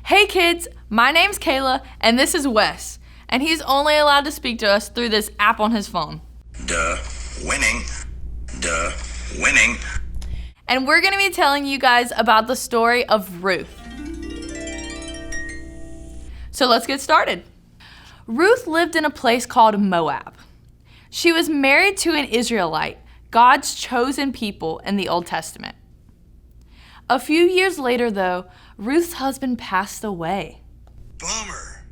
Hey kids, my name's Kayla and this is Wes, and he's only allowed to speak to us through this app on his phone. Winning. Winning. And we're gonna be telling you guys about the story of Ruth. So let's get started. Ruth lived in a place called Moab. She was married to an Israelite, God's chosen people in the Old Testament. A few years later, though, Ruth's husband passed away. Bummer.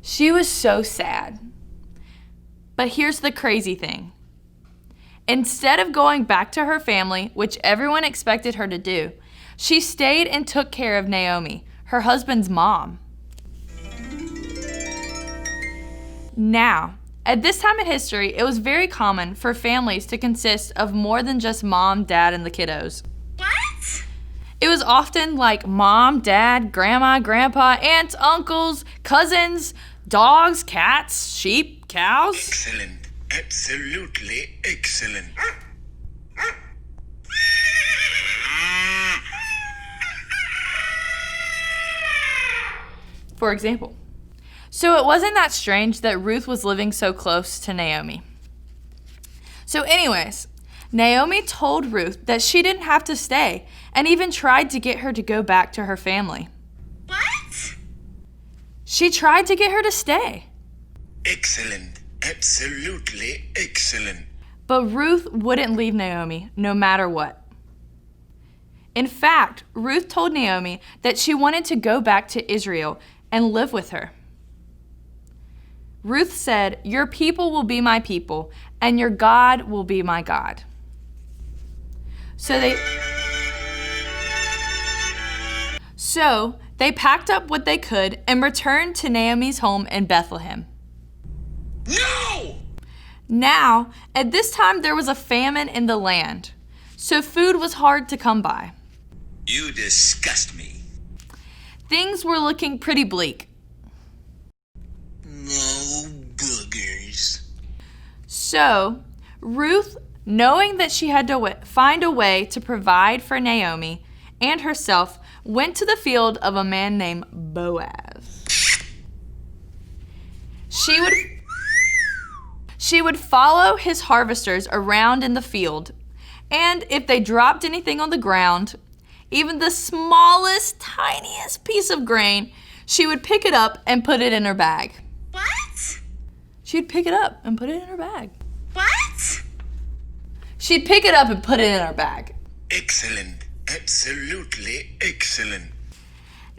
She was so sad. But here's the crazy thing. Instead of going back to her family, which everyone expected her to do, she stayed and took care of Naomi, her husband's mom. Now, at this time in history, it was very common for families to consist of more than just mom, dad, and the kiddos. What? It was often like mom, dad, grandma, grandpa, aunts, uncles, cousins, dogs, cats, sheep, cows. Excellent. Absolutely excellent. For example. So it wasn't that strange that Ruth was living so close to Naomi. So anyways, Naomi told Ruth that she didn't have to stay and even tried to get her to go back to her family. What? She tried to get her to stay. Excellent. Absolutely excellent. But Ruth wouldn't leave Naomi no matter what. In fact, Ruth told Naomi that she wanted to go back to Israel and live with her. Ruth said, "Your people will be my people, and your God will be my God." So they packed up what they could and returned to Naomi's home in Bethlehem. No! Now, at this time, there was a famine in the land, so food was hard to come by. You disgust me. Things were looking pretty bleak. No boogers. So, Ruth, knowing that she had to find a way to provide for Naomi and herself, went to the field of a man named Boaz. She would follow his harvesters around in the field, and if they dropped anything on the ground, even the smallest, tiniest piece of grain, she would pick it up and put it in her bag. What? She'd pick it up and put it in her bag. What? She'd pick it up and put it in her bag. Excellent. Absolutely excellent.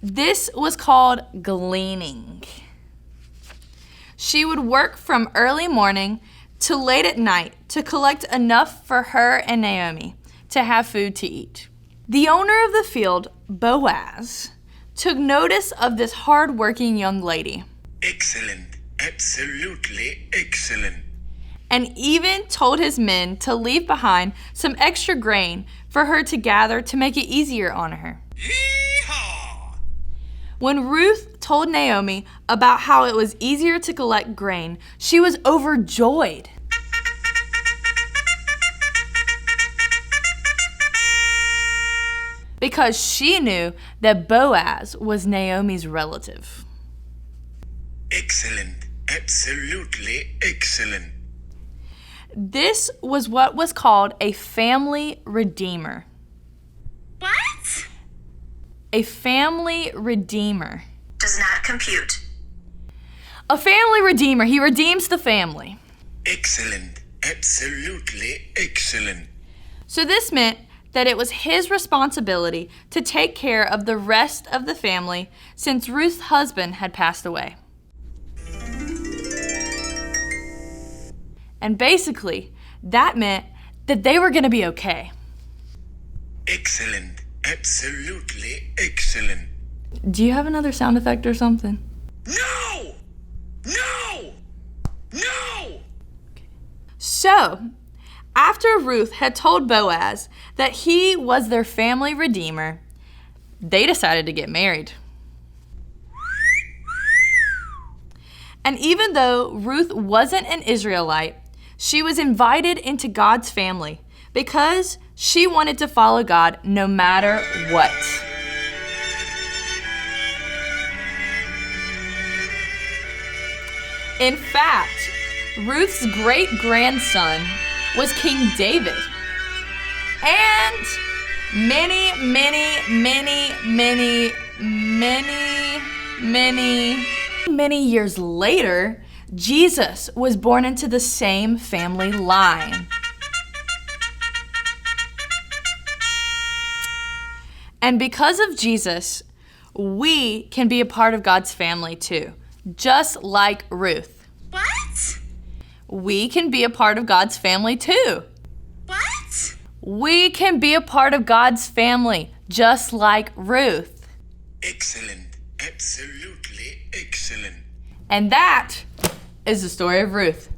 This was called gleaning. She would work from early morning to late at night to collect enough for her and Naomi to have food to eat. The owner of the field, Boaz, took notice of this hard-working young lady. Excellent. Absolutely excellent. And even told his men to leave behind some extra grain for her to gather to make it easier on her. Yeehaw! When Ruth told Naomi about how it was easier to collect grain, she was overjoyed. Because she knew that Boaz was Naomi's relative. Excellent. Absolutely excellent. This was what was called a family redeemer. What? A family redeemer. Does not compute. A family redeemer. He redeems the family. Excellent. Absolutely excellent. So this meant that it was his responsibility to take care of the rest of the family since Ruth's husband had passed away. And basically, that meant that they were going to be okay. Excellent. Absolutely excellent. Do you have another sound effect or something? No! No! No! So, after Ruth had told Boaz that he was their family redeemer, they decided to get married. And even though Ruth wasn't an Israelite, she was invited into God's family because she wanted to follow God no matter what. In fact, Ruth's great-grandson was King David. And many years later, Jesus was born into the same family line. And because of Jesus, we can be a part of God's family too, just like Ruth. What? We can be a part of God's family too. What? We can be a part of God's family, just like Ruth. Excellent. Absolutely excellent. And that is the story of Ruth.